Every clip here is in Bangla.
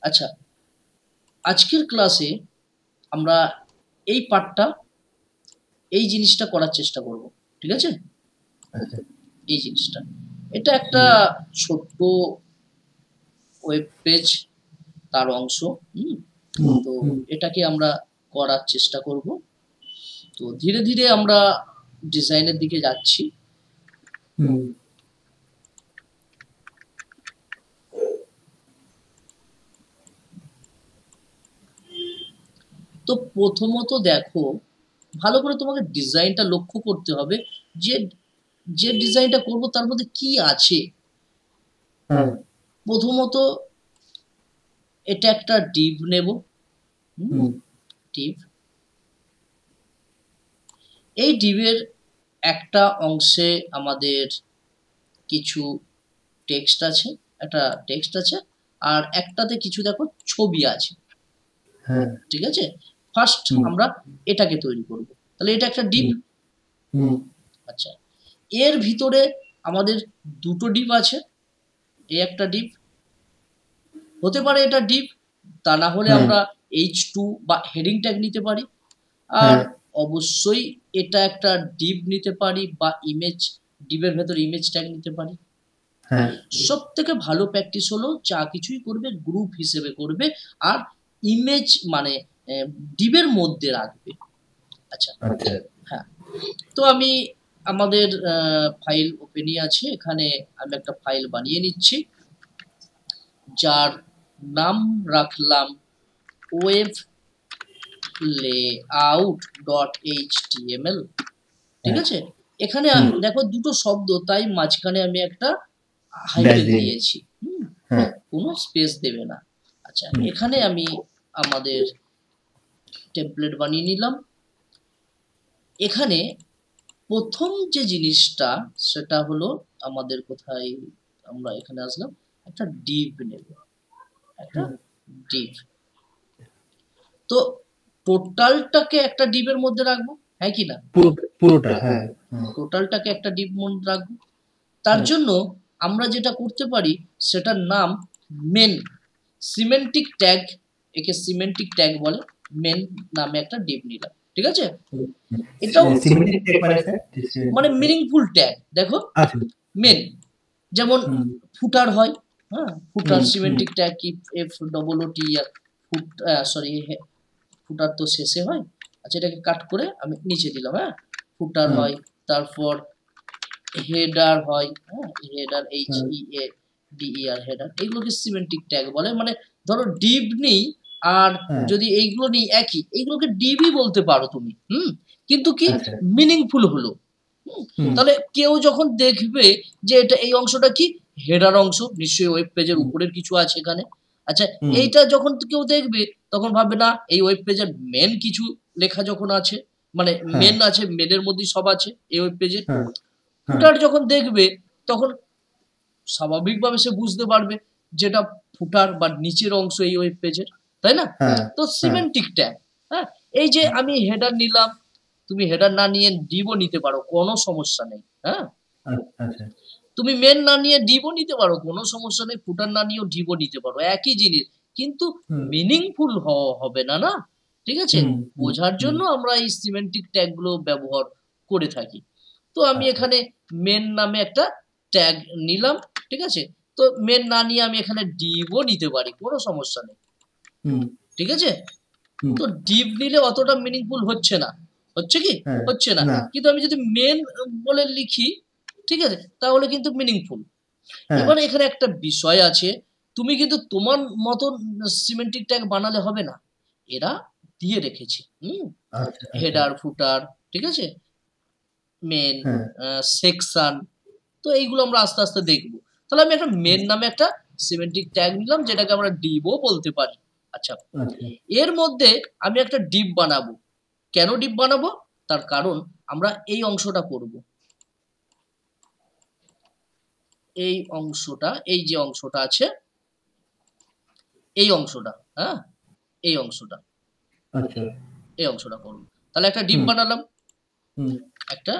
আচ্ছা, আজকের ক্লাসে আমরা এই পার্টটা, এই জিনিসটা করার চেষ্টা করব। ঠিক আছে? আচ্ছা। এই জিনিসটা, এটা একটা ছোট্ট ওয়েব পেজ, তার অংশ। তো এটাকে আমরা করার চেষ্টা করব। তো ধীরে ধীরে আমরা ডিজাইনের দিকে যাচ্ছি। তো প্রথমত দেখো, ভালো করে তোমাকে ডিজাইনটা লক্ষ্য করতে হবে যে যে ডিজাইনটা করব তার মধ্যে কি আছে। প্রথমত এটা একটা ডিভ নেব। ডিভ, এই ডিভের একটা অংশে আমাদের কিছু টেক্সট আছে, একটা টেক্সট আছে, আর একটাতে কিছু দেখো ছবি আছে। ঠিক আছে, ফার্স্ট আমরা এটাকে তৈরি করব। তাহলে এটা একটা ডিভ। আচ্ছা, এর ভিতরে আমাদের দুটো ডিভ আছে। এই একটা ডিভ হতে পারে, এটা ডিভ, তা না হলে আমরা H2 বা হেডিং ট্যাগ নিতে পারি। আর অবশ্যই এটা একটা ডিভ নিতে পারি বা ইমেজ, ডিভের ভেতর ইমেজ ট্যাগ নিতে পারি। সব থেকে ভালো প্র্যাকটিস হলো যা কিছুই করবে গ্রুপ হিসেবে করবে, আর ইমেজ মানে ডিভের মধ্যে রাখবে। আচ্ছা, হ্যাঁ। তো আমি আমাদের ফাইল ওপেনই আছে, এখানে আমি একটা ফাইল বানিয়ে নিচ্ছি, যার নাম রাখলাম ওয়েব layout.html। ঠিক আছে, এখানে দেখো দুটো শব্দ, তাই মাঝখানে আমি একটা হাইফেন দিয়েছি। কোনো স্পেস দেবে না। আচ্ছা, এখানে আমি আমাদের টেমপ্লেট বানিয়ে নিলাম। এখানে প্রথম যে জিনিসটা সেটা হলো আমাদের কোথায়, আমরা এখানে আসলাম, একটা ডিভ নেব, একটা ডিভ। তো টোটালটাকে একটা ডিভের মধ্যে রাখবো, হ্যাঁ কি না? পুরোটা, হ্যাঁ, টোটালটাকে একটা ডিভ মধ্যে রাখবো। তার জন্য আমরা যেটা করতে পারি সেটার নাম মেন, সিমেন্টিক ট্যাগ, একে সিমেন্টিক ট্যাগ বলে। মেন নামে একটা ডিভ নিলাম। ঠিক আছে, এটাও মানে মিনিংফুল ট্যাগ। দেখো, মেন যেমন ফুটার হয়, হ্যাঁ, ফুটার সিমেন্টিক ট্যাগ কি FOOT, সরি, ফুটার তো শেষে হয়। আচ্ছা, এটাকে কাট করে আমি নিচে দিলাম। হ্যাঁ, ফুটার হয়, তারপর হেডার হয়, হ্যাঁ, হেডার HEADER, হেডার, এগুলোকে সিমেন্টিক ট্যাগ বলে। মানে ধরো ডিভ নেই, আর যদি এইগুলো নেই একই, এইগুলোকে ডিভই বলতে পারো তুমি। কিন্তু কি মিনিংফুল হলো। তাহলে কেউ যখন দেখবে যে এটা, এই অংশটা কি হেডার অংশ, নিশ্চয়ই ওয়েব পেজের উপরের কিছু আছে এখানে। আচ্ছা, এইটা যখন কেউ দেখবে তখন ভাববে না এই ওয়েব পেজের মেন কিছু লেখা যখন আছে, মানে মেন আছে, মেনের মধ্যেই সব আছে এই ওয়েব পেজের। ফুটার যখন দেখবে তখন স্বাভাবিকভাবে সে বুঝতে পারবে যেটা ফুটার বা নিচের অংশ এই ওয়েব পেজের, তাই না? তো সিমেন্টিক ট্যাগ, হ্যাঁ, এই যে আমি হেডার নিলাম, তুমি হেডার না নিয়ে ডিভও নিতে পারো, কোনো সমস্যা নেই। হ্যাঁ, তুমি মেন না নিয়ে ডিভও নিতে পারো, কোনো সমস্যা নেই। ফুটার না নিয়েও ডিভও নিতে পারো, একই জিনিস, কিন্তু মিনিংফুল হবে না, না? ঠিক আছে, বোঝার জন্য আমরা এই সিমেন্টিক ট্যাগ গুলো ব্যবহার করে থাকি। তো আমি এখানে মেন নামে একটা ট্যাগ নিলাম। ঠিক আছে, তো মেন না নিয়ে আমি এখানে ডিভও নিতে পারি, কোনো সমস্যা নেই। ঠিক আছে, তো ডিভ নিলে অতটা মিনিংফুল হচ্ছে না, হচ্ছে কি হচ্ছে না, কিন্তু আমি যদি মেন বলে লিখি, ঠিক আছে, তাহলে কিন্তু মিনিংফুল। এবার এখানে একটা বিষয় আছে, তুমি কিন্তু তোমার মতন সিমেন্টিক ট্যাগ বানালে হবে না, এরা দিয়ে রেখেছে। হেডার, ফুটার, ঠিক আছে, মেন, সেকশন, তো এইগুলো আমরা আস্তে আস্তে দেখবো। তাহলে আমি একটা মেন নামে একটা সিমেন্টিক ট্যাগ নিলাম, যেটাকে আমরা ডিভও বলতে পারি। আচ্ছা, এর মধ্যে আমি একটা ডিভ বানাবো। কেন ডিভ বানাবো? তার কারণ আমরা এই অংশটা করব, এই অংশটা, এই যে অংশটা আছে, এই অংশটা, হ্যাঁ, এই অংশটা, এই অংশটা করব। তাহলে একটা ডিভ বানালাম, একটা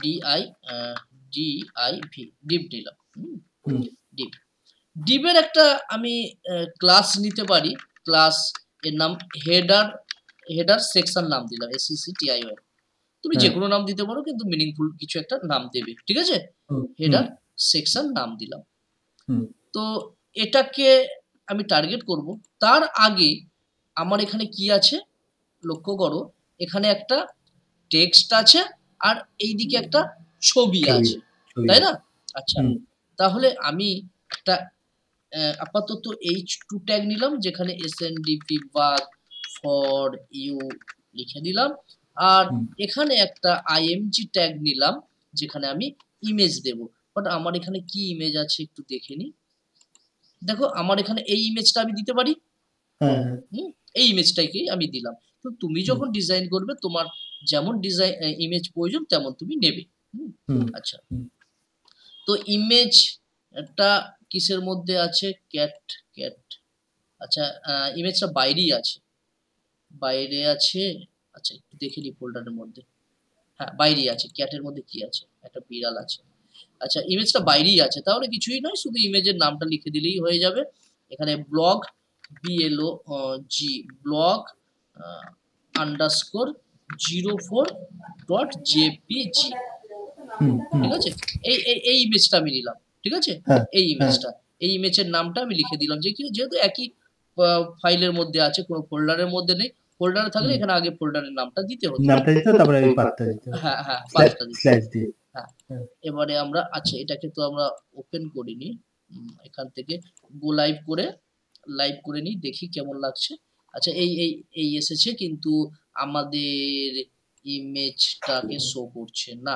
DIV ডিভ নিলাম, ডিভ। ডিভের একটা আমি ক্লাস নিতে পারি, ক্লাস এর নাম হেডার সেকশন নাম দিলাম SCCTION। তুমি যে হ্যাঁ। কোনো নাম দিতে পারো, কিন্তু মিনিংফুল কিছু একটা নাম দেবে, ঠিক আছে? হুম, হেডার সেকশন নাম দিলাম। হুম, তো এটাকে আমি টার্গেট করব। তার আগে আমার এখানে কি আছে লক্ষ্য করো, এখানে একটা টেক্সট আছে আর এইদিকে একটা ছবি ছবি আছে, ছবি তাই না? আছে। আচ্ছা, হুম, তাহলে আমি একটা আপাতত H2 ট্যাগ নিলাম, যেখানে SNDP বাগ ফর ইউ লিখে দিলাম। আর হুম, এখানে একটা IMG ট্যাগ নিলাম, যেখানে আমি ইমেজ দেব। বাট আমার এখানে কি ইমেজ আছে একটু দেখে নিই। দেখো আমার এখানে এই ইমেজটা আমি দিতে পারি। হ্যাঁ, হ্যাঁ, হুম, এই ইমেজটাকেই আমি দিলাম। তো তুমি হুম, যখন ডিজাইন করবে, তোমার যেমন ডিজাইন ইমেজ প্রয়োজন তেমন তুমি নেবে। হুম, হুম, আচ্ছা, হুম, তো ইমেজ একটা কিসের মধ্যে আছে? Cat cat. আচ্ছা, ইমেজটা বাইরেই আছে, বাইরে আছে। আচ্ছা, একটু দেখে নিই ফোল্ডারের মধ্যে। হ্যাঁ, বাইরেই আছে। ক্যাটের মধ্যে কি আছে? একটা বিড়াল আছে। আচ্ছা, ইমেজটা বাইরেই আছে, তাহলে কিছুই নয়, শুধু ইমেজের নামটা লিখে দিলেই হয়ে যাবে। এখানে blog BLOG blog underscore 04.jpg, হুম, হুম, ঠিক আছে? এই ইমেজটা আমি নিলাম, ঠিক আছে? হ্যাঁ, এই হ্যাঁ, ইমেজটা, এই ইমেজের নামটা আমি লিখে দিলাম, যে কি যেহেতু একই ফাইলের মধ্যে আছে, কোনো ফোল্ডারের মধ্যে নেই। ফোল্ডারে থাকলে হুম। এখানে আগে ফোল্ডারের নামটা দিতে হতো। নামটা দিতে হবে, তারপরে ওই পাথটা দিতে হবে। হ্যাঁ হ্যাঁ, পাঁচটা দিতে স্ল্যাশ হবে। দিয়ে। হ্যাঁ, হ্যাঁ, এবারে আমরা, আচ্ছা এটাকে তো আমরা ওপেন করিনি। এখান থেকে গো লাইভ করে নিই, দেখি কেমন লাগছে। আচ্ছা, এই এসেছে, কিন্তু আমাদের ইমেজটাকে শো করছে না।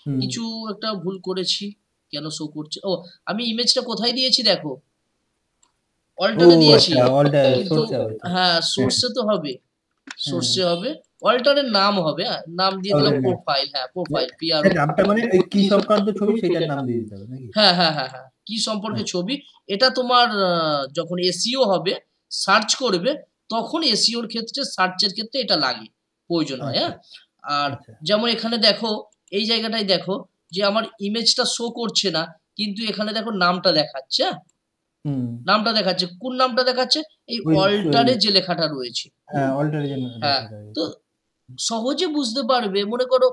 হুম। কিছু একটা ভুল করেছি, কেন শো করছে? ও, আমি ইমেজটা কোথায় দিয়েছি দেখো, ও অল্টারে দিয়েছি, আচ্ছা, অলটা কিন্তু সোর্সে হবে তো। হ্যাঁ, হ্যাঁ, সোর্সে তো হবে, হ্যাঁ, সোর্সে হবে। অল্টারের নাম হবে, নাম দিয়ে দিলাম অলরেডি না। প্রোফাইল। হ্যাঁ, প্রোফাইল সে PRO। নামটা মানে ওই কি সংক্রান্ত ছবি সেটার নাম দিয়ে দিতে হবে নাকি? হ্যাঁ হ্যাঁ হ্যাঁ হ্যাঁ, কি সম্পর্কে হ্যাঁ, ছবি। এটা তোমার যখন এসইও হবে, সার্চ করবে, তখন এসইওর ক্ষেত্রে, সার্চের ক্ষেত্রে এটা লাগে, প্রয়োজন হয়। আচ্ছা, হ্যাঁ, আর আচ্ছা। যেমন এখানে দেখো, এই জায়গাটায় দেখো যে আমার ইমেজটা শো করছে না, কিন্তু এখানে দেখো নামটা দেখাচ্ছে। হ্যাঁ, হুম। নামটা দেখাচ্ছে, কোন নামটা দেখাচ্ছে? এই ওই অল্টারে যে লেখাটা রয়েছে। হ্যাঁ, অল্টারের জন্য হ্যাঁ, লেখাটা তো রয়েছে। সহজে বুঝতে পারবে। মনে করো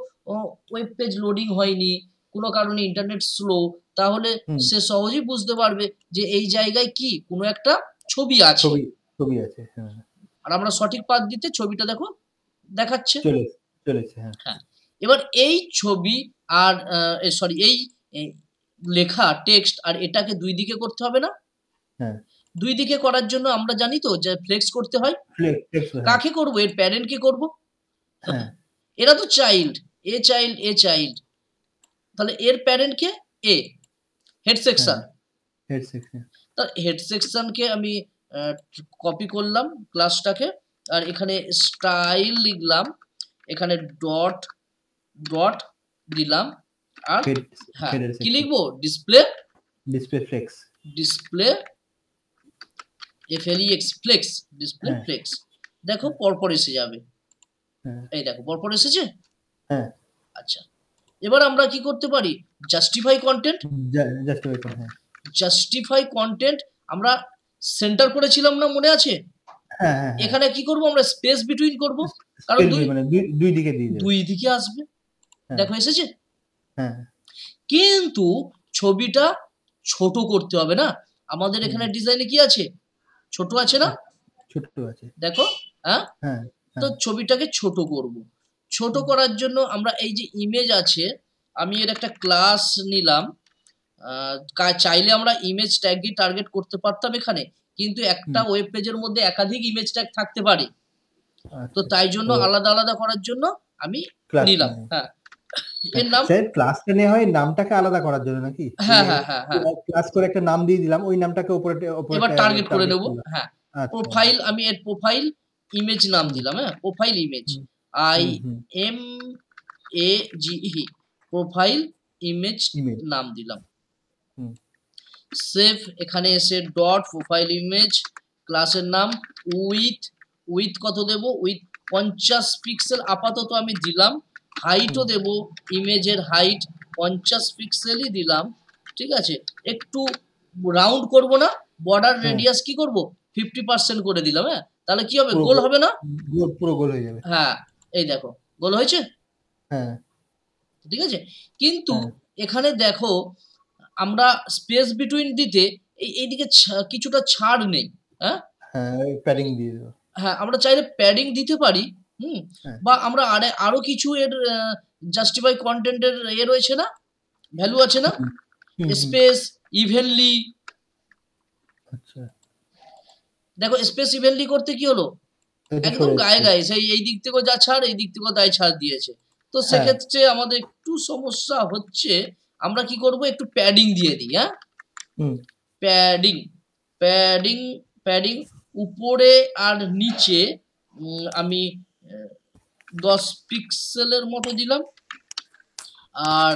ওয়েব পেজ লোডিং হয়নি, কোনো কারণে ইন্টারনেট স্লো, তাহলে হুম, সে সহজেই বুঝতে পারবে যে এই জায়গায় কি কোনো একটা ছবি আছে। ছবি ছবি আছে। হ্যাঁ, আর আমরা সঠিক পাথ দিতে ছবিটা দেখো দেখাচ্ছে। চলে চলেছে। হ্যাঁ, হ্যাঁ, এবার এই ছবি আর সরি, এই এই লেখা টেক্সট আর এটাকে দুই দিকে করতে হবে না? হ্যাঁ। দুই দিকে করার জন্য আমরা জানি তো যে ফ্লেক্স করতে হয়। ফ্লেক্স হ্যাঁ, কাকে করব? এর প্যারেন্টকে করব। হ্যাঁ, এরা তো চাইল্ড, এ চাইল্ড। তাহলে এর প্যারেন্ট কে? এ, হেড হ্যাঁ, সেকশন। Head section. তার হেড সেকশনকে আমি কপি করলাম ক্লাসটাকে, আর এখানে স্টাইল লিখলাম, এখানে ডট ডট দিলাম। আর হেড হ্যাঁ, হেডার কি সেকশন। লিখবো? Display, display flex. Display FLEX flex, display হ্যাঁ, ফ্লেক্স। দেখো পরপর এসে যাবে, হ্যাঁ, এই দেখো পরপর এসেছে। হ্যাঁ। আচ্ছা, এবার আমরা কি করতে পারি? Justify content. জাস্ট ওয়েট হ্যাঁ। জাস্টিফাই কন্টেন্ট আমরা সেন্টার করেছিলাম না, মনে আছে? হ্যাঁ, হ্যাঁ, হ্যাঁ। এখানে কি করব? আমরা স্পেস বিটুইন করব, কারণ স্পেস মানে দুই দিকে দিয়ে দেবে। দুই দিকে আসবে। হ্যাঁ, দেখো এসেছে, হ্যাঁ। কিন্তু ছবিটা ছোট করতে হবে না? আমাদের হুম, এখানে ডিজাইনে কি আছে? ছোট আছে না? ছোট আছে। দেখো, হ্যাঁ, হ্যাঁ, তো হ্যাঁ। ছবিটাকে ছোট করব। ছোট হুম, করার জন্য আমরা এই যে ইমেজ আছে, আমি এর একটা ক্লাস নিলাম। চাইলে আমরা ইমেজ ট্যাগ দিয়ে টার্গেট করতে পারতাম এখানে, কিন্তু একটা হুম। ওয়েব পেজের মধ্যে একাধিক ইমেজ ট্যাগ থাকতে পারে। তো আচ্ছা, তাই আচ্ছা। জন্য তো আলাদা আলাদা করার জন্য আমি ক্লাস নিলাম। নেই। হ্যাঁ, হ্যাঁ, এর নাম, স্যার ক্লাসটা নেওয়া হয় নামটাকে আলাদা করার জন্য নাকি? যে হ্যাঁ হ্যাঁ হ্যাঁ হ্যাঁ, ক্লাস করে একটা নাম দিয়ে দিলাম, ওই নামটাকে এবার উপরেরটা টার্গেট করে টার্গেট নেব। করলাম। হ্যাঁ, আচ্ছা। প্রোফাইল, আমি এর প্রোফাইল ইমেজ নাম হুম, দিলাম। হ্যাঁ, প্রোফাইল ইমেজ, হুম, আই হুম, হুম। M A G E, profile image image. নাম দিলাম। হুম, সেভ, এখানে এসে ডট প্রোফাইল ইমেজ, ক্লাসের নাম উইথ, উইথ কত দেব? উইথ 50 পিক্সেল আপাতত আমি দিলাম। হাইটও হুম, দেব, ইমেজের হাইট 50 পিক্সেলই দিলাম। ঠিক আছে, একটু রাউন্ড করব না, বর্ডার হ্যাঁ। রেডিয়াস কি করব 50% করে দিলাম। হ্যাঁ, তাহলে কি হবে, পুরো গোল হবে না? পুরো গোল হয়ে যাবে। হ্যাঁ, এই দেখো গোল হয়েছে। হ্যাঁ ঠিক আছে, কিন্তু হ্যাঁ এখানে দেখো আমরা স্পেস বিটুইন দিতে এইদিকে কিছুটা ছাড় নেই। হ্যাঁ, হ্যাঁ, প্যাডিং দিয়ে দেবো। হ্যাঁ, আমরা চাইলে প্যাডিং দিতে পারি। হুম, হ্যাঁ। বা আমরা আরো কিছু এর জাস্টিফাই কন্টেন্টের রয়েছে না, ভ্যালু আছে না, হুম, হুম, হুম। Space evenly. আচ্ছা, দেখো স্পেস ইভেনলি করতে কি হলো, এটা একদম সরে গায়ে যাচ্ছে। গায়ে সেই এই দিক থেকেও যা ছাড়, এই দিক থেকেও তাই ছাড় দিয়েছে। তো হ্যাঁ। সেক্ষেত্রে আমাদের একটু সমস্যা হচ্ছে, আমরা কি করব, একটু প্যাডিং দিয়ে দিই। হ্যাঁ, হুম। প্যাডিং প্যাডিং প্যাডিং উপরে আর নিচে আমি 10 পিক্সেলের মতো দিলাম, আর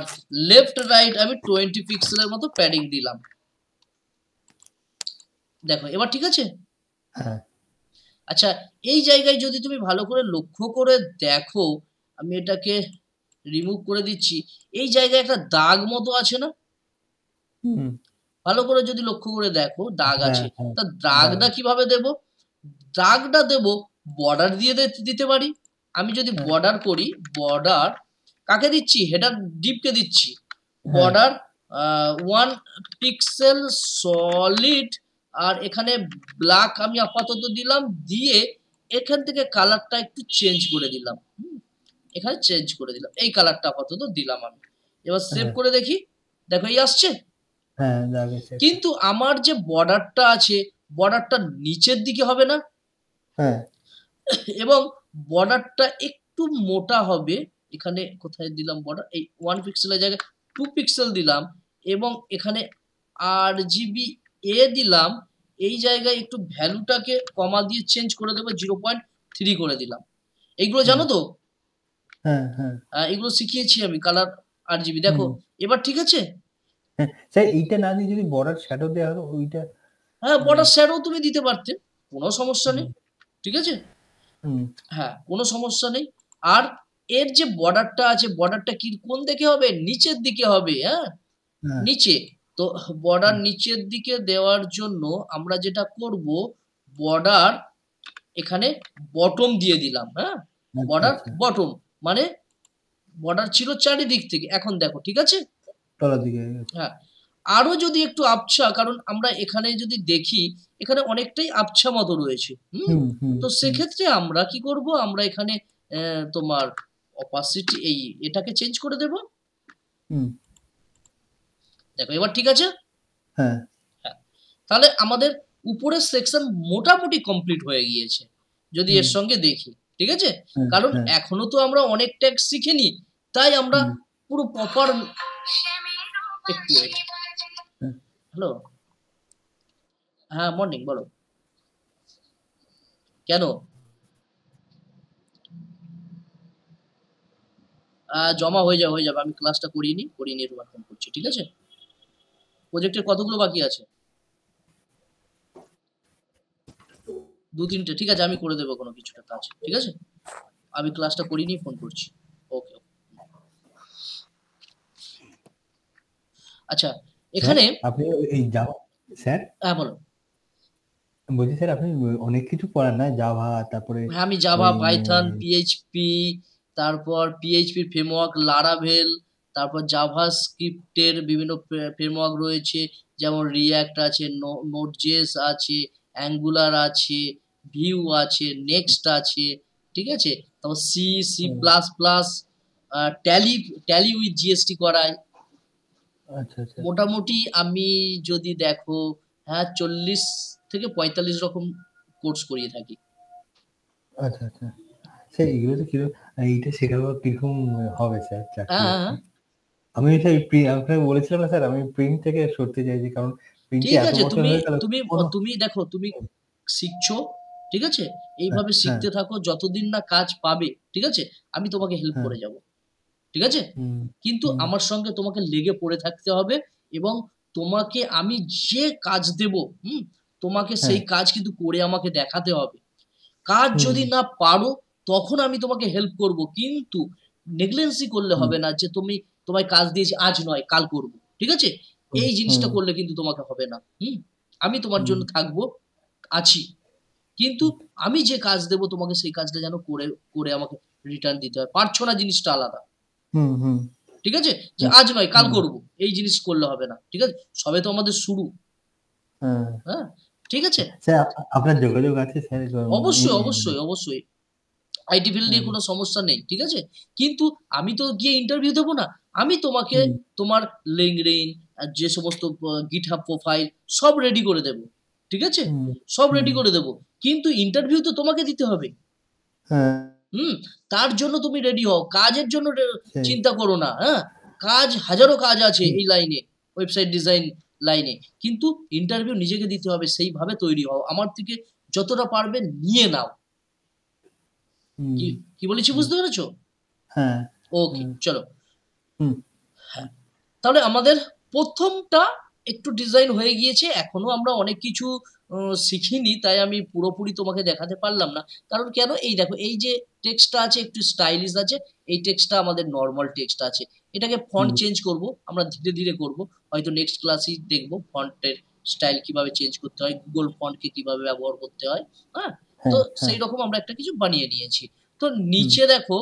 লেফট রাইট আমি 20 পিক্সেলের মতো প্যাডিং দিলাম। দেখো এবার ঠিক আছে। হ্যাঁ। আচ্ছা, এই জায়গায় যদি তুমি ভালো করে লক্ষ্য করে দেখো, আমি এটাকে রিমুভ করে দিচ্ছি, এই জায়গায় একটা দাগ মতো আছে না, হুম। ভালো করে যদি লক্ষ্য করে দেখো দাগ হ্যাঁ, আছে। হ্যাঁ, তা দাগ দাগটা আছে। কিভাবে দেব, দাগটা দেব বর্ডার দিয়ে দিতে পারি। আমি যদি হ্যাঁ, বর্ডার করি, বর্ডার কাকে দিচ্ছি, হেডার ডিপকে দিচ্ছি, হ্যাঁ, বর্ডার 1 পিক্সেল সলিড, আর এখানে ব্ল্যাক আমি আপাতত দিলাম, দিয়ে এখান থেকে কালারটা একটু চেঞ্জ করে দিলাম। এখানে চেঞ্জ করে দিলাম, এই কালারটা আপাতত দিলাম আমি। এবার সেভ হ্যাঁ, করে দেখি, দেখো এই আসছে। হ্যাঁ, দাগ আছে একটা। কিন্তু আমার যে বর্ডারটা আছে, বর্ডারটা নিচের দিকে হবে না, হ্যাঁ, এবং বর্ডারটা একটু মোটা হবে। এখানে কোথায় দিলাম বর্ডার, এই 1 পিক্সেলের জায়গায় 2 পিক্সেল দিলাম, এবং এখানে RGB দিলাম। এই জায়গায় একটু ভ্যালুটাকে কমা দিয়ে চেঞ্জ করে দেবো, 0.3 করে দিলাম। এইগুলো হুম, জানো তো, হ্যাঁ, হ্যাঁ, এগুলো শিখিয়েছি আমি, কালার RGB। দেখো হুম, এবার ঠিক আছে। হ্যাঁ। স্যার এইটা না দিয়ে যদি বর্ডার শ্যাডো দেওয়া হলো ওইটা। হ্যাঁ, মানে বর্ডার শ্যাডো তুমি দিতে পারতে, কোনো সমস্যা হুম, নেই। ঠিক আছে, হুম, হ্যাঁ, কোনো সমস্যা নেই। আর এর যে বর্ডারটা আছে, বর্ডারটা কি কোন দিকে হবে, নিচের দিকে হবে। হ্যাঁ, হ্যাঁ, নিচে। তো বর্ডার হুম, নিচের দিকে দেওয়ার জন্য আমরা যেটা করব, বর্ডার এখানে বটম দিয়ে দিলাম। হ্যাঁ, আচ্ছা, বর্ডার আচ্ছা। বটম, মানে বর্ডার ছিল চারিদিক থেকে, এখন দেখো ঠিক আছে। তলার দিকে হয়ে গেছে। হ্যাঁ, আরো যদি একটু আবছা, কারণ আমরা এখানে যদি দেখি, এখানে অনেকটাই আবছা মতো রয়েছে। হুম, হুম, তো হুম, সেক্ষেত্রে আমরা কি করব, আমরা এখানে তোমার অপাসিটি এটাকে চেঞ্জ করে দেব। হুম, দেখো এবার ঠিক আছে। হ্যাঁ, হ্যাঁ, তাহলে আমাদের উপরের সেকশন মোটামুটি কমপ্লিট হয়ে গিয়েছে, যদি হুম, এর সঙ্গে দেখি। ঠিক আছে, হ্যাঁ, কারণ হ্যাঁ, এখনো তো আমরা অনেক ট্যাগ শিখিনি, তাই আমরা হুম, পুরো প্রপার। একটু হ্যাঁ। হ্যালো, হ্যাঁ মর্নিং, বলো কেন। জমা হয়ে যাবে, আমি ক্লাসটা করিয়ে নিয়ে তোমার ফোন করছি। ঠিক আছে, প্রজেক্টের কতগুলো বাকি আছে, 2-3টে। ঠিক আছে, আমি করে দেবো কোনো কিছুটা কাজ। ঠিক আছে, আমি ক্লাসটা করিয়ে নিয়ে ফোন করছি। ওকে। আচ্ছা, স্যার এখানে আপনি এই জাভা, স্যার হ্যাঁ বলো। বলছি স্যার আপনি অনেক কিছু পড়ান না, জাভা তারপরে হ্যাঁ, আমি জাভা, ওই পাইথন, পিএইচপি, তারপর পিএইচপির ফ্রেমওয়ার্ক লারাভেল, তারপর জাভা স্ক্রিপ্টের বিভিন্ন ফ্রেমওয়ার্ক রয়েছে, যেমন রিয়াক্ট আছে, নোড জেস আছে, অ্যাঙ্গুলার আছে, ভিউ আছে, নেক্সট আছে। ঠিক আছে, তারপর C plus plus, Tally Tally with GST করায়। আচ্ছা, আচ্ছা, মোটামুটি আমি যদি দেখো, হ্যাঁ 40 থেকে 45 রকম কোর্স করিয়ে থাকি। আচ্ছা, আচ্ছা। স্যার এগুলো তো কিরকম, এইটা শেখাবো কিরকম হবে স্যার চাকরি হ্যাঁ, হ্যাঁ, বাকরি? হ্যাঁ। আমি স্যার আপনাকে বলেছিলাম না স্যার, আমি প্রিন্ট থেকে সরতে চাইছি, কারণ প্রিন্টে ঠিক এত আছে, বছর তুমি হয়ে গেল তুমি কোনো। তুমি দেখো, তুমি শিখছো। ঠিক আছে, হ্যাঁ, এইভাবে হ্যাঁ, শিখতে থাকো, যতদিন না কাজ পাবে। ঠিক আছে, আমি তোমাকে হেল্প হ্যাঁ, করে যাব। ঠিক আছে, হুম, কিন্তু হুম, আমার সঙ্গে তোমাকে লেগে পড়ে থাকতে হবে, এবং তোমাকে আমি যে কাজ দেব, তোমাকে হ্যাঁ, সেই কাজ কিন্তু করে আমাকে দেখাতে হবে। কাজ হুম, যদি না পারো, তখন আমি তোমাকে হেল্প করব, কিন্তু নেগলেন্সি করলে হুম, হবে না যে তোমায় কাজ দিয়েছি, আজ নয় কাল করব। ঠিক আছে, এই জিনিসটা করলে কিন্তু তোমাকে হবে না। আমি তোমার জন্য থাকবো, আছি, কিন্তু আমি যে কাজ দেবো তোমাকে সেই কাজটা যেন করে করে আমাকে রিটার্ন দিতে হয়। পারছো না জিনিসটা আলাদা। ঠিক আছে, যে আজ নয় কাল করবো এই জিনিস করলে হবে না। ঠিক আছে, সবে তো আমাদের শুরু। হ্যাঁ, ঠিক আছে। স্যার আপনার যোগাযোগ আছে স্যার? অবশ্যই অবশ্যই অবশ্যই, আইটি ফিল্ড নিয়ে কোনো সমস্যা নেই। ঠিক আছে, কিন্তু আমি তো গিয়ে ইন্টারভিউ দেবো না। আমি তোমাকে তোমার লিঙ্কডইন যে সমস্ত গিটহাব প্রোফাইল সব রেডি করে দেবো। ঠিক আছে, সব রেডি করে দেবো, কিন্তু ইন্টারভিউ তো তোমাকে দিতে হবে। তার জন্য তুমি রেডি হও, কাজের জন্য চিন্তা করো না। হ্যাঁ, কাজ হাজারো কাজ আছে এই লাইনে, ওয়েবসাইট ডিজাইন লাইনে, কিন্তু ইন্টারভিউ নিজেকে দিতে হবে। সেইভাবে তৈরি হও, আমার থেকে যতটা পারবে নিয়ে নাও। কি বলেছি বুঝতে পেরেছো? হ্যাঁ, ওকে, চলো। হ্যাঁ, তাহলে আমাদের প্রথমটা একটু ডিজাইন হয়ে গিয়েছে। এখনো আমরা অনেক কিছু শিখিনি, তাই আমি পুরোপুরি তোমাকে দেখাতে পারলাম না। কারণ কেন, এই দেখো এই যে টেক্সটটা আছে একটু স্টাইলিশ আছে, এই টেক্সটটা আমাদের নর্মাল টেক্সট আছে। এটাকে ফন্ট চেঞ্জ করব, আমরা ধীরে ধীরে করব, হয়তো নেক্সট ক্লাসেই দেখবো ফন্টের স্টাইল কিভাবে চেঞ্জ করতে হয়, গুগল ফন্টকে কিভাবে ব্যবহার করতে হয়। হ্যাঁ, তো সেই রকম আমরা একটা কিছু বানিয়ে নিয়েছি। তো নিচে দেখো,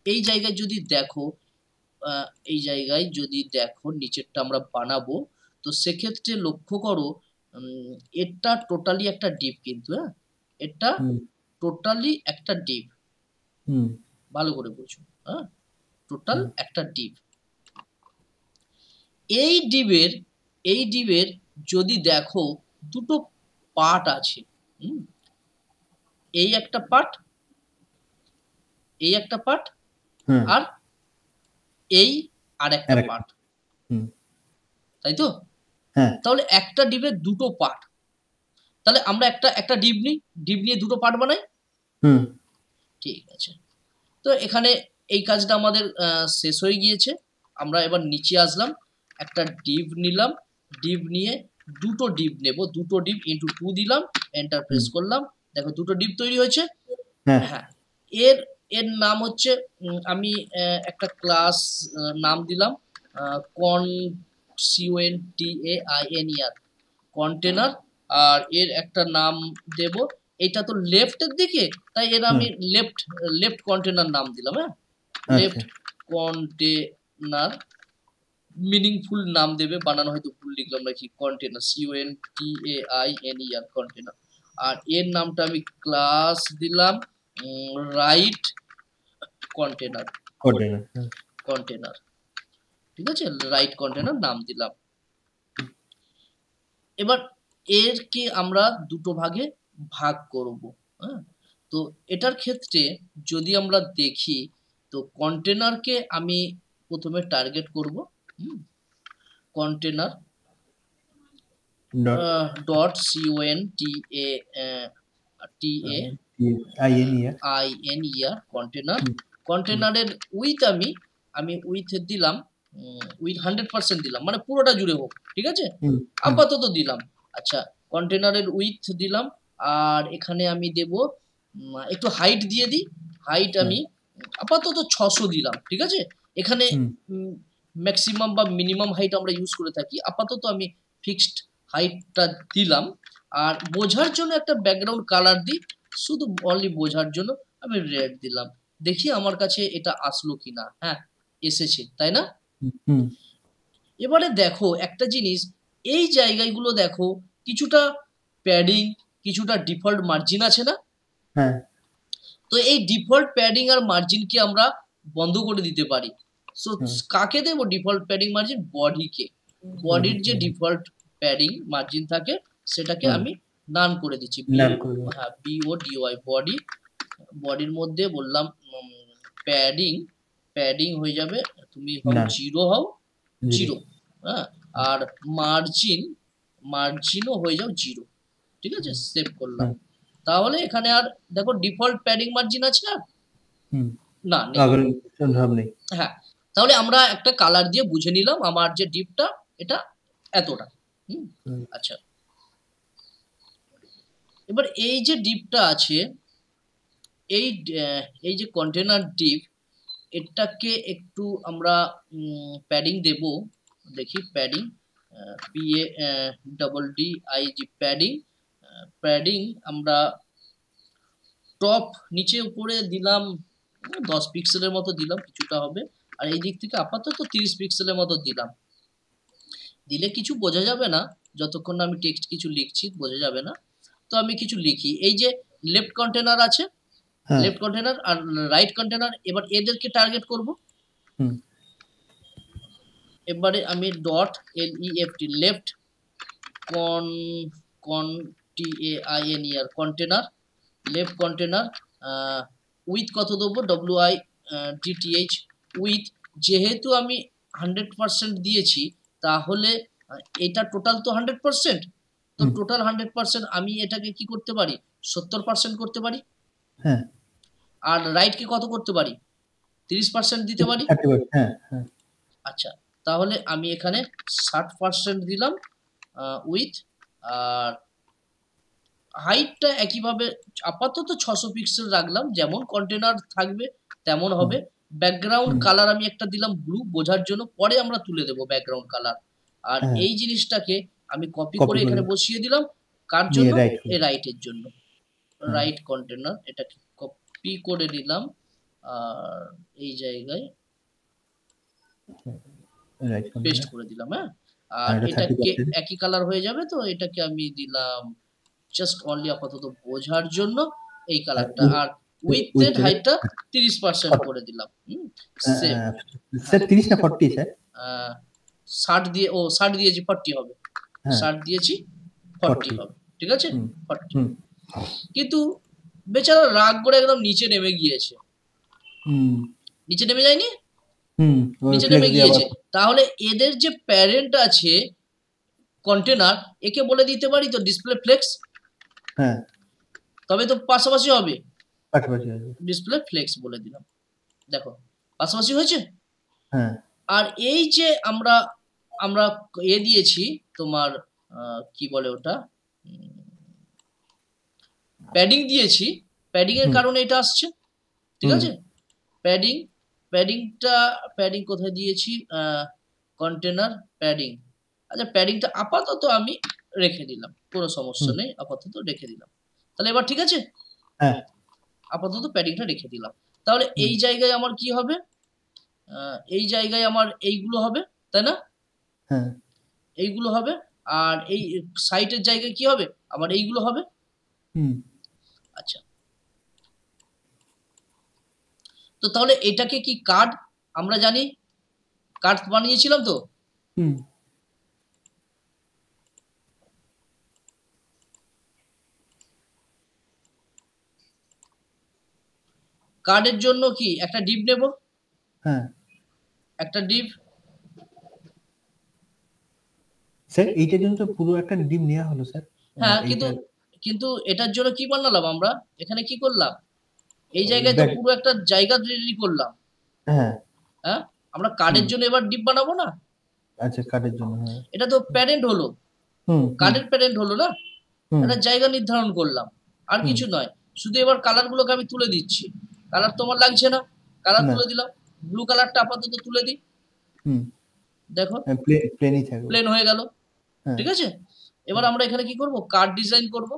এই জায়গায় যদি দেখো, এই জায়গায় যদি দেখো নিচেরটা আমরা বানাবো, তো সেক্ষেত্রে লক্ষ্য করো এটা টোটালি একটা ডিপ, কিন্তু হ্যাঁ এটা টোটালি একটা ডিপ, ভালো করে বুঝো। হ্যাঁ, টোটাল একটা ডিপ। এই ডিবের যদি দেখো দুটো পার্ট আছে। এই একটা পার্ট, এই একটা পার্ট, আর এই আর একটা পার্ট, তাই তো? তাহলে একটা ডিবের দুটো পার্ট, তাহলে আমরা একটা ডিপ নিই, ডিপ নিয়ে দুটো পার্ট বানাই। ঠিক আছে, তো এখানে এই কাজটা আমাদের শেষ হয়ে গিয়েছে। আমরা এবার নিচে আসলাম, একটা ডিপ নিলাম, ডিপ নিয়ে দুটো ডিপ নেব, দুটো ডিপ ইন্টু 2 দিলাম, এন্টার প্রেস করলাম, দেখো দুটো ডিপ তৈরি হয়েছে। হ্যাঁ, এর এর নাম হচ্ছে আমি একটা ক্লাস নাম দিলাম CONTAINER কন্টেনার, আর এর একটা নাম দেব, এটা তো লেফটের দিকে, তাই এর আমি লেফট কন্টেনার নাম দিলাম। হ্যাঁ, লেফট কন্টেনার, মিনিংফুল নাম দেবে, বানানো হয়তো ভুল লিখলাম নাকি, কন্টেনার CONTAINER কন্টেনার। আর এর নামটা আমি ক্লাস দিলাম রাইট কন্টেনার, কন্টেনার। ঠিক আছে, রাইট কন্টেনার নাম দিলাম। এবার এরকে আমরা দুটো ভাগে ভাগ করব। হ্যাঁ, তো এটার ক্ষেত্রে যদি আমরা দেখি, তো কন্টেনারকে আমি প্রথমে টার্গেট করব, কন্টেনার ডট CONTAINER কন্টেনার। কন্টেনারের উইথ আমি উইথ দিলাম, উইথ 100% দিলাম, মানে পুরোটা জুড়ে হোক। ঠিক আছে, আপাতত দিলাম। আচ্ছা, কন্টেনারের উইথ দিলাম, আর এখানে আমি দেব একটু হাইট দিয়ে দিই, হাইট আমি আপাতত 600 দিলাম। ঠিক আছে, এখানে ম্যাক্সিমাম বা মিনিমাম হাইট আমরা ইউজ করে থাকি, আপাতত আমি ফিক্সড হাইটটা দিলাম। আর বোঝার জন্য একটা ব্যাকগ্রাউন্ড কালার দিই, শুধু অনলি বোঝার জন্য আমি রেড দিলাম। দেখি আমার কাছে এটা আসলো কিনা। হ্যাঁ, এসেছে, তাই না? এবারে দেখো একটা জিনিস, এই জায়গাগুলো দেখো কিছুটা প্যাডিং, কিছুটা ডিফল্ট মার্জিন আছে না? তো এই ডিফল্ট প্যাডিং আর মার্জিনকে আমরা বন্ধ করে দিতে পারি। সো কাকে দেব ডিফল্ট প্যাডিং মার্জিন? বডিকে। বডির যে ডিফল্ট প্যাডিং মার্জিন থাকে সেটাকে আমি নান করে দিচ্ছি। হ্যাঁ, BODY বডি, বডির মধ্যে বললাম প্যাডিং হয়ে যাবে, তুমি হও 0, হও 0। হ্যাঁ, আর মার্জিনও হয়ে যাও 0। ঠিক আছে, সেভ করলাম। তাহলে এখানে আর দেখো ডিফল্ট প্যাডিং মার্জিন আছে আর না, নেই। হ্যাঁ, তাহলে আমরা একটা কালার দিয়ে বুঝে নিলাম আমার যে ডিপটা এটা এতটা। আচ্ছা, এবার এই যে ডিপটা আছে, এই যে কন্টেনার ডিপ, এটাকে একটু আমরা প্যাডিং দেব। দেখি প্যাডিং PADDIG প্যাডিং। প্যাডিং আমরা টপ নিচে উপরে দিলাম 10 পিক্সেলের মতো দিলাম, কিছুটা হবে। আর এই দিক থেকে আপাতত 30 পিক্সেলের মতো দিলাম। দিলে কিছু বোঝা যাবে না, যতক্ষণ না আমি টেক্সট কিছু লিখছি বোঝা যাবে না। তো আমি কিছু লিখি, এই যে লেফট কন্টেনার আছে, লেফট কন্টেনার আর রাইট কন্টেনার, এবার এদেরকে টার্গেট করব। এবারে আমি dot LEFT left TAINER container, left container with কত দেবো, WIDTH উইথ। যেহেতু আমি 100% দিয়েছি, তাহলে এটা টোটাল তো 100%, তো টোটাল 100% আমি এটাকে কি করতে পারি, 70% করতে পারি। আর রাইটকে কত করতে পারি, 30% দিতে পারি। আচ্ছা, তাহলে আমি এখানে 60% দিলাম উইথ। আর হাইটটা একইভাবে আপাতত 600 পিক্সেল রাখলাম, যেমন কন্টেনার থাকবে তেমন হবে। ব্যাকগ্রাউন্ড কালার আমি একটা দিলাম ব্লু, বোঝার জন্য, পরে আমরা তুলে দেবো ব্যাকগ্রাউন্ড কালার। আর এই জিনিসটাকে আমি কপি করে এখানে বসিয়ে দিলাম, কার জন্য, এই রাইটের জন্য। রাইট কন্টেনার, এটাকে কপি করে নিলাম, আর এই জায়গায় পেস্ট করে দিলাম। হ্যাঁ, আর এটাকে একই কালার হয়ে যাবে, তো এটাকে আমি দিলাম জাস্ট অনলি আপাতত বোঝার জন্য এই কালারটা। আর উইথ হাইটটা 30% করে দিলাম। স্যার 30 না 40 স্যার? 60 দিয়ে, ও 60 দিয়েছি, 40 হবে। 60 দিয়েছি, 40 হবে, ঠিক আছে 40। কিন্তু বেচারা রাগ করে একদম নিচে নেমে গিয়েছে। নিচে নেমে যায়নি, নিচে নেমে গিয়েছে। তাহলে এদের যে প্যারেন্ট আছে কন্টেনার, একে বলে দিতে পারি তো ডিসপ্লে ফ্লেক্স। তবে তো পাশাপাশি হবে, ডিসপ্লে ফ্লেক্স বলে দিলাম। দেখো পাশাপাশি হয়েছে। আর এই যে আমরা দিয়েছি তোমার কি বলে ওটা, প্যাডিং দিয়েছি। প্যাডিং এর কারণে এটা আসছে, ঠিক আছে। প্যাডিং কোথায় দিয়েছি, কন্টেনার প্যাডিং। আচ্ছা, প্যাডিংটা আপাতত আমি রেখে দিলাম, কোনো সমস্যা নেই, আপাতত রেখে দিলাম। তাহলে এবার ঠিক আছে, আপাতত প্যাডিংটা রেখে দিলাম। তাহলে এই জায়গায় আমার কি হবে, এই জায়গায় আমার এইগুলো হবে, তাই না? এইগুলো হবে। আর এই সাইটের জায়গায় কি হবে, আমার এইগুলো হবে। আচ্ছা, তো তাহলে এটাকে কি কার্ড, আমরা জানি কার্ড বানিয়েছিলাম তো। কার্ডের জন্য কি একটা ডিভ নেব, একটা ডিভ। স্যার এইটার জন্য তো পুরো একটা ডিভ নেওয়া হলো স্যার। হ্যাঁ, কিন্তু এটার জন্য কি বানালাম আমরা, এখানে কি করলাম, এই জায়গায় তো পুরো একটা জায়গা রেডি করলাম। হ্যাঁ, আমরা কার্ডের জন্য এবার ডিপ বানাবো না। আচ্ছা, কার্ডের জন্য এটা তো প্যারেন্ট হলো, কার্ডের প্যারেন্ট হলো না, একটা জায়গা নির্ধারণ করলাম, আর কিছু নয়। শুধু এবার কালার গুলোকে আমি তুলে দিচ্ছি। কালার তোমার লাগছে না, কালার তুলে দিলাম। ব্লু কালারটা আপাতত তুলে দিই, দেখো প্লেন হয়ে গেল, ঠিক আছে। এবার আমরা এখানে কি করব, কার্ড ডিজাইন করব।